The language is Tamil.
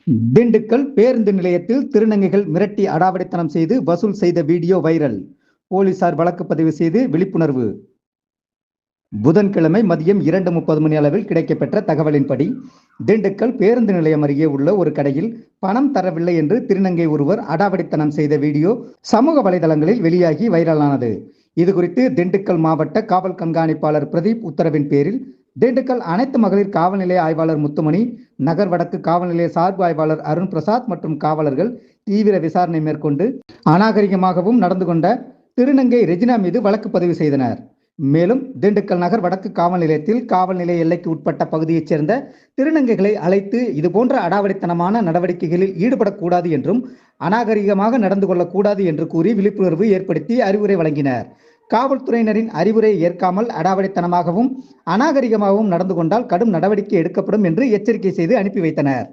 திண்டுக்கல் பேருந்து நிலையத்தில் திருநங்கைகள் மிரட்டி அடாவடித்தனம் செய்து வசூல் செய்த வீடியோ வைரல். போலீசார் வழக்கு பதிவு செய்து விழிப்புணர்வு. புதன்கிழமை மதியம் 2:30 மணி அளவில் கிடைக்கப்பெற்ற தகவலின்படி, திண்டுக்கல் பேருந்து நிலையம் அருகே உள்ள ஒரு கடையில் பணம் தரவில்லை என்று திருநங்கை ஒருவர் அடாவடித்தனம் செய்த வீடியோ சமூக வலைதளங்களில் வெளியாகி வைரலானது. இதுகுறித்து திண்டுக்கல் மாவட்ட காவல் கண்காணிப்பாளர் பிரதீப் உத்தரவின் பேரில் திண்டுக்கல் அனைத்து மகளிர் காவல் நிலைய ஆய்வாளர் முத்துமணி, நகர் வடக்கு காவல் நிலைய சார்பு ஆய்வாளர் அருண் பிரசாத் மற்றும் காவலர்கள் தீவிர விசாரணை மேற்கொண்டு அநாகரிகமாகவும் நடந்து கொண்ட திருநங்கை ரெஜினா மீது வழக்கு பதிவு செய்தனர். மேலும் திண்டுக்கல் நகர் வடக்கு காவல் நிலையத்தில் காவல் நிலைய எல்லைக்கு உட்பட்ட பகுதியைச் சேர்ந்த திருநங்கைகளை அழைத்து இதுபோன்ற அடாவடித்தனமான நடவடிக்கைகளில் ஈடுபடக்கூடாது என்றும் அநாகரிகமாக நடந்து கொள்ளக்கூடாது என்று கூறி விழிப்புணர்வு ஏற்படுத்தி அறிவுரை வழங்கினர். காவல்துறையினரின் அறிவுரை ஏற்காமல் அடாவடித்தனமாகவும் அநாகரிகமாகவும் நடந்து கொண்டால் கடும் நடவடிக்கை எடுக்கப்படும் என்று எச்சரிக்கை செய்து அனுப்பி வைத்தனர்.